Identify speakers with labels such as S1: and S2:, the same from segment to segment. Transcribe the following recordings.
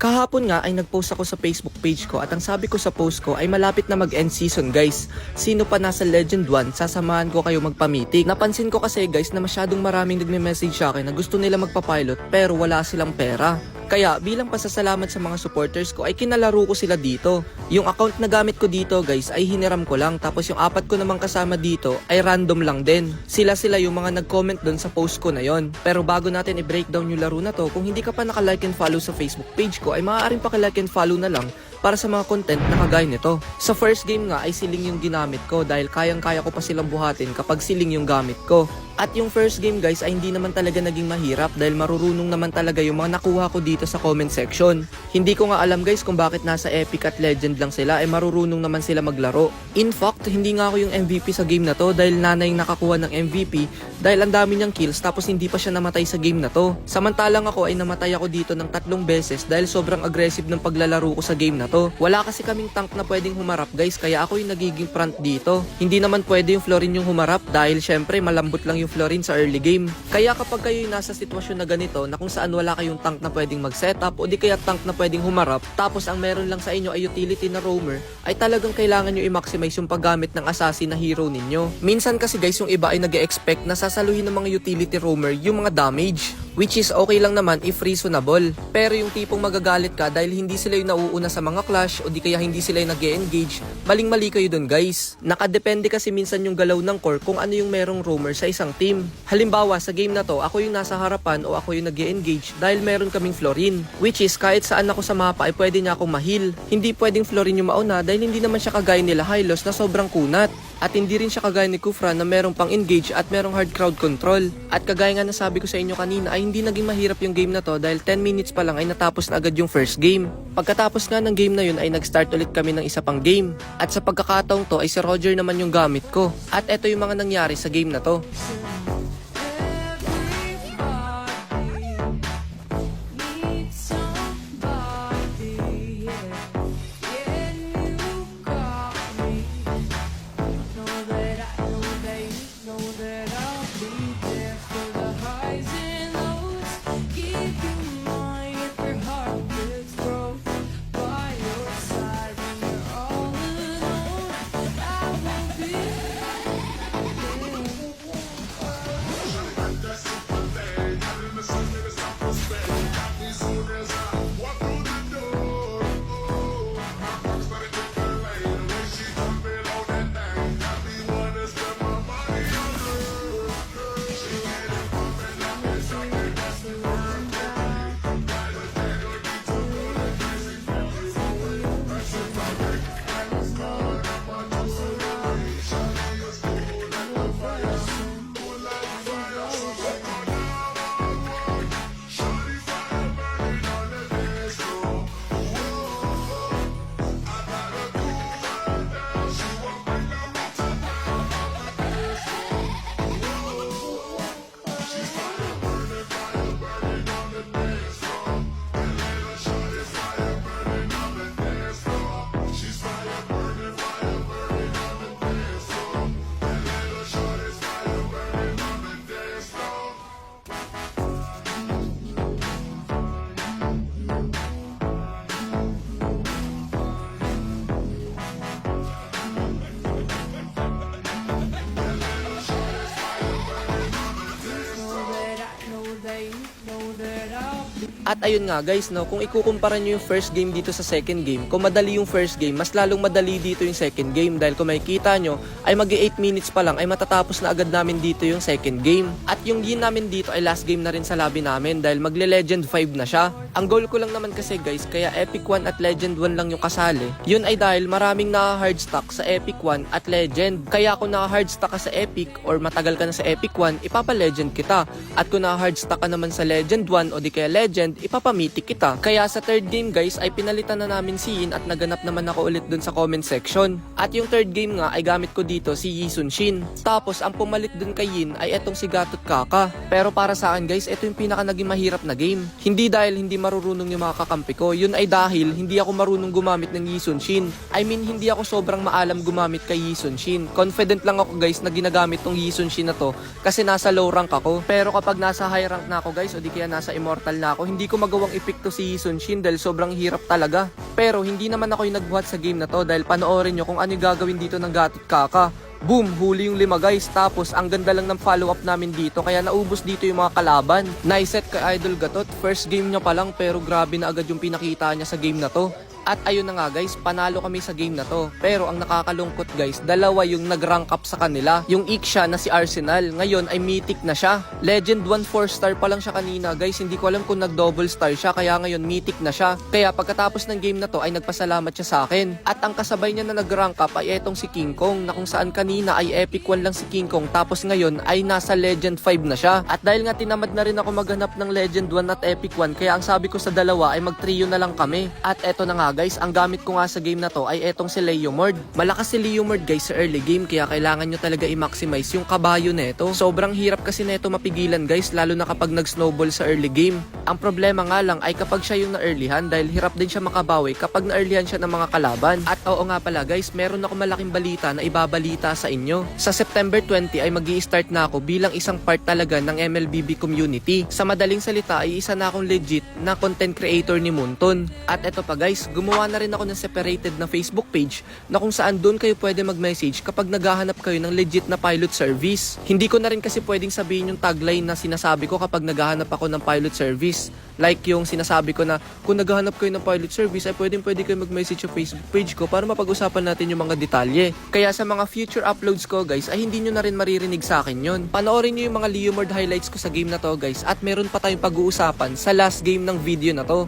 S1: Kahapon nga ay nagpost ako sa Facebook page ko at ang sabi ko sa post ko ay malapit na mag-end season guys. Sino pa nasa Legend 1, sasamahan ko kayo magpa-mythic. Napansin ko kasi guys na masyadong maraming nagme-message sa akin na gusto nila magpa-pilot pero wala silang pera. Kaya bilang pasasalamat sa mga supporters ko ay kinalaro ko sila dito. Yung account na gamit ko dito guys ay hiniram ko lang, tapos yung 4 ko namang kasama dito ay random lang din. Sila yung mga nag-comment doon sa post ko na yon. Pero bago natin i-breakdown yung laro na to, kung hindi ka pa naka-like and follow sa Facebook page ko ay maaaring paki-like and follow na lang para sa mga content na kagaya nito. Sa first game nga ay siling yung ginamit ko dahil kayang-kaya ko pa silang buhatin kapag siling yung gamit ko. At yung first game guys ay hindi naman talaga naging mahirap dahil marurunong naman talaga yung mga nakuha ko dito sa comment section. Hindi ko nga alam guys kung bakit nasa Epic at Legend lang sila ay marurunong naman sila maglaro. In fact, hindi nga ako yung MVP sa game na to dahil nanay nakakuha ng MVP dahil ang dami niyang kills tapos hindi pa siya namatay sa game na to. Samantalang ako ay namatay ako dito ng 3 beses dahil sobrang aggressive ng paglalaro ko sa game na to. Wala kasi kaming tank na pwedeng humarap guys kaya ako yung nagiging front dito. Hindi naman pwede yung Florin yung humarap dahil syempre malambot lang yung Florin sa early game. Kaya kapag kayo nasa sitwasyon na ganito na kung saan wala kayong tank na pwedeng mag-setup o di kaya tank na pwedeng humarap tapos ang meron lang sa inyo ay utility na roamer, ay talagang kailangan nyo i-maximize yung paggamit ng assassin na hero ninyo. Minsan kasi guys yung iba ay nag-e-expect na sasaluhin ng mga utility roamer yung mga damage, which is okay lang naman if reasonable. Pero yung tipong magagalit ka dahil hindi sila yung nauuna sa mga clash o di kaya hindi sila yung nag-e-engage, maling-mali kayo dun guys. Nakadepende kasi minsan yung galaw ng core kung ano yung merong roamer sa isang team. Halimbawa sa game na to, ako yung nasa harapan o ako yung nag-e-engage dahil meron kaming Florin, which is kahit saan ako sa mapa ay pwede niya akong ma-heal. Hindi pwedeng Florin yung mauna dahil hindi naman siya kagaya nila Hylos na sobrang kunat. At hindi rin siya kagaya ni Kufra na merong pang engage at merong hard crowd control. At kagaya nga nasabi ko sa inyo kanina ay hindi naging mahirap yung game na to dahil 10 minutes pa lang ay natapos na agad yung first game. Pagkatapos nga ng game na yun ay nag-start ulit kami ng isa pang game. At sa pagkakataong to ay si Roger naman yung gamit ko. At eto yung mga nangyari sa game na to. At ayun nga guys, no, kung ikukumpara nyo yung first game dito sa second game, kung madali yung first game, mas lalong madali dito yung second game dahil kung makikita nyo ay mag-8 minutes pa lang ay matatapos na agad namin dito yung second game. At yung game namin dito ay last game na rin sa lobby namin dahil magle-Legend 5 na siya. Ang goal ko lang naman kasi guys, kaya Epic 1 at Legend 1 lang yung kasali, yun ay dahil maraming naka-hard stack sa Epic 1 at Legend. Kaya kung naka-hard stack ka sa Epic or matagal ka na sa Epic 1, ipapa-Legend kita. At kung naka-hard stack ka naman sa Legend 1 o di kaya Legend, ipapamitik kita. Kaya sa third game guys ay pinalitan na namin si Yin at naganap naman ako ulit dun sa comment section. At yung third game nga ay gamit ko dito si Yi Sun Shin. Tapos ang pumalit dun kay Yin ay etong si Gatot Kaka. Pero para sa akin guys, ito yung pinaka naging mahirap na game. Hindi dahil hindi marurunong yung mga kakampi ko, yun ay dahil hindi ako marunong gumamit ng Yi Sun Shin. I mean hindi ako sobrang maalam gumamit kay Yi Sun Shin. Confident lang ako guys na ginagamit tong Yi Sun Shin na to kasi nasa low rank ako. Pero kapag nasa high rank na ako guys o di kaya nasa immortal na ako, hindi hindi ko magawang i-pick to si Sun Shin dahil sobrang hirap talaga. Pero hindi naman ako yung nagbuhat sa game na to dahil panoorin nyo kung ano yung gagawin dito ng Gatot Kaka. Boom! Huli yung 5 guys. Tapos ang ganda lang ng follow-up namin dito kaya naubos dito yung mga kalaban. Nice set kay Idol Gatot. First game niya pa lang pero grabe na agad yung pinakita niya sa game na to. At ayun na nga guys, panalo kami sa game na to. Pero ang nakakalungkot guys, dalawa yung nag-rank up sa kanila. Yung Iksha na si Arsenal, ngayon ay mythic na siya. Legend 1 4-star pa lang siya kanina guys, hindi ko alam kung nag-double star siya kaya ngayon mythic na siya. Kaya pagkatapos ng game na to ay nagpasalamat siya sa akin. At ang kasabay niya na nag-rank up ay etong si King Kong na kung saan kanina ay epic 1 lang si King Kong tapos ngayon ay nasa legend 5 na siya. At dahil nga tinamad na rin ako maghanap ng legend 1 at epic 1 kaya ang sabi ko sa dalawa ay mag-trio na lang kami. At eto na nga guys, ang gamit ko nga sa game na to ay etong si Leomord. Malakas si Leomord guys sa early game kaya kailangan nyo talaga i-maximize yung kabayo neto. Sobrang hirap kasi neto mapigilan guys lalo na kapag nag-snowball sa early game. Ang problema nga lang ay kapag siya yung na-earlyhan dahil hirap din siya makabawi kapag na-earlyhan siya ng mga kalaban. At oo nga pala guys, meron ako malaking balita na ibabalita sa inyo. Sa September 20 ay magi-start na ako bilang isang part talaga ng MLBB community. Sa madaling salita ay isa na akong legit na content creator ni Munton. At eto pa guys, gumawa na rin ako ng separated na Facebook page na kung saan doon kayo pwede mag-message kapag naghahanap kayo ng legit na pilot service. Hindi ko na rin kasi pwedeng sabihin yung tagline na sinasabi ko kapag naghahanap ako ng pilot service. Like yung sinasabi ko na kung naghahanap kayo ng pilot service ay pwede kayo mag-message sa Facebook page ko para mapag-usapan natin yung mga detalye. Kaya sa mga future uploads ko guys ay hindi nyo na rin maririnig sa akin yun. Panoorin nyo yung mga Leomord highlights ko sa game na to guys at meron pa tayong pag-uusapan sa last game ng video na to.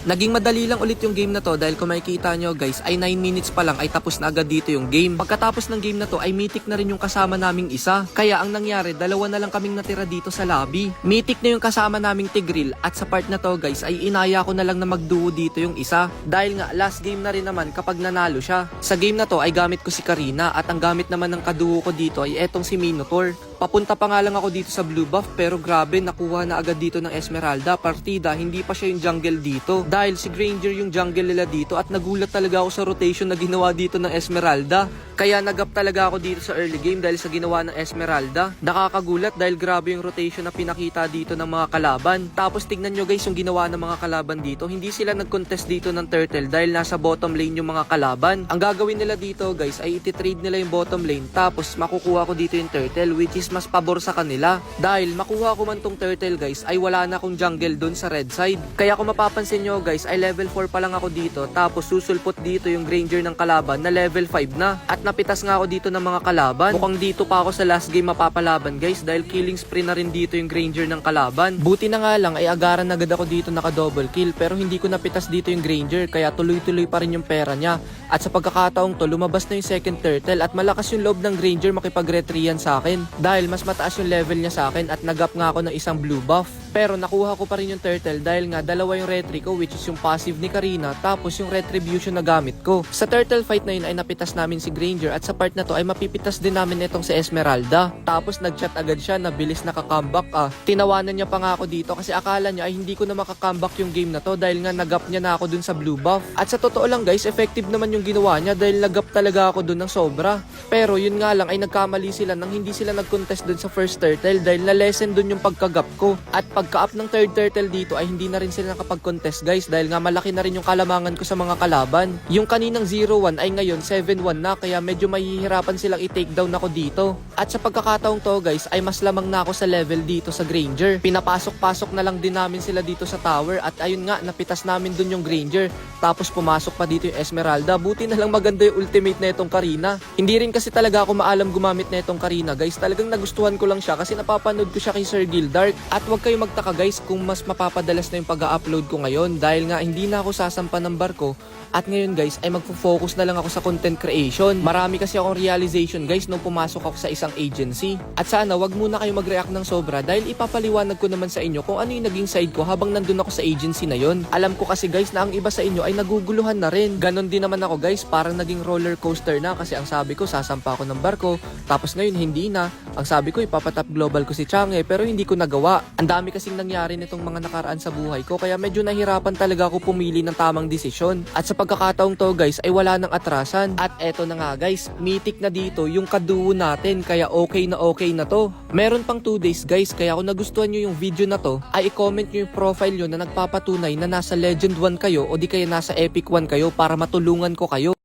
S1: Naging madali lang ulit yung game na to dahil kung makikita nyo guys ay 9 minutes pa lang ay tapos na agad dito yung game. Pagkatapos ng game na to ay mythic na rin yung kasama naming isa. Kaya ang nangyari, dalawa na lang kaming natira dito sa lobby. Mythic na yung kasama naming Tigril at sa part na to guys ay inaya ko na lang na magduo dito yung isa. Dahil nga last game na rin naman kapag nanalo siya. Sa game na to ay gamit ko si Karina at ang gamit naman ng kaduo ko dito ay etong si Minotaur. Papunta pa nga lang ako dito sa blue buff pero grabe nakuha na agad dito ng Esmeralda. Partida, hindi pa siya yung jungle dito. Dahil si Granger yung jungle nila dito at nagulat talaga ako sa rotation na ginawa dito ng Esmeralda. Kaya nagap talaga ako dito sa early game dahil sa ginawa ng Esmeralda. Nakakagulat dahil grabe yung rotation na pinakita dito ng mga kalaban. Tapos tignan nyo guys yung ginawa ng mga kalaban dito. Hindi sila nag-contest dito ng turtle dahil nasa bottom lane yung mga kalaban. Ang gagawin nila dito guys ay iti-trade nila yung bottom lane tapos makukuha ko dito yung turtle which is mas pabor sa kanila. Dahil makuha ko man tong turtle guys ay wala na akong jungle dun sa red side. Kaya kung mapapansin nyo guys ay level 4 pa lang ako dito tapos susulpot dito yung Granger ng kalaban na level 5 na. At napitas nga ako dito ng mga kalaban. Mukhang dito pa ako sa last game mapapalaban guys dahil killing spree na rin dito yung Granger ng kalaban. Buti na nga lang ay agaran agad ako dito naka double kill pero hindi ko napitas dito yung Granger kaya tuloy-tuloy pa rin yung pera niya. At sa pagkakataong to lumabas na yung second turtle at malakas yung loob ng Granger makipag-retrian sa akin dahil mas mataas yung level niya sa akin at nagap nga ako ng isang blue buff. Pero nakuha ko pa rin yung turtle dahil nga dalawa yung retry ko which is yung passive ni Karina tapos yung retribution na gamit ko. Sa turtle fight na yun ay napitas namin si Granger at sa part na to ay mapipitas din namin itong si Esmeralda. Tapos nagchat agad siya na bilis nakakambak Tinawanan niya pa nga ako dito kasi akala niya ay hindi ko na makakambak yung game na to dahil nga nagap niya na ako dun sa blue buff. At sa totoo lang guys, effective naman yung ginawa niya dahil nagap talaga ako dun ng sobra. Pero yun nga lang ay nagkamali sila nang hindi sila nag contest dun sa first turtle dahil na-lesson dun yung pagkagap ko. At pagka-up ng third turtle dito ay hindi na rin sila nakapag-contest guys dahil nga malaki na rin yung kalamangan ko sa mga kalaban. Yung kaninang 0-1 ay ngayon 7-1 na kaya medyo mahihirapan silang i-takedown ako dito. At sa pagkakataong to guys ay mas lamang na ako sa level dito sa Granger. Pinapasok-pasok na lang din namin sila dito sa tower at ayun nga napitas namin dun yung Granger. Tapos pumasok pa dito yung Esmeralda. Buti na lang maganda yung ultimate na itong Karina. Hindi rin kasi talaga ako maalam gumamit na itong Karina guys. Talagang nagustuhan ko lang siya kasi napapanood ko siya kay Sir Gildark. At wag kayo magtaka guys kung mas mapapadalas na yung pag-upload ko ngayon dahil nga hindi na ako sasampa ng barko. At ngayon guys ay magfo-focus na lang ako sa content creation. Marami kasi akong realization guys nung pumasok ako sa isang agency. At sana wag muna kayo mag-react ng sobra dahil ipapaliwanag ko naman sa inyo kung ano yung naging side ko habang nandun ako sa agency na yon. Alam ko kasi guys na ang iba sa inyo ay naguguluhan na rin. Ganon din naman ako guys, parang naging roller coaster na kasi ang sabi ko sasampa ako ng barko tapos ngayon hindi na. Ang sabi ko ipapatap global ko si Chang'e pero hindi ko nagawa. Ang dami kasing nangyari nitong mga nakaraan sa buhay ko kaya medyo nahirapan talaga ako pumili ng tamang desisyon. At sa pagkakataong to guys ay wala nang atrasan. At eto na nga guys, mythic na dito yung kaduo natin kaya okay na to. Meron pang 2 days guys kaya kung nagustuhan nyo yung video na to ay i-comment nyo yung profile nyo na nagpapatunay na nasa Legend 1 kayo o di kaya nasa Epic 1 kayo para matulungan ko kayo.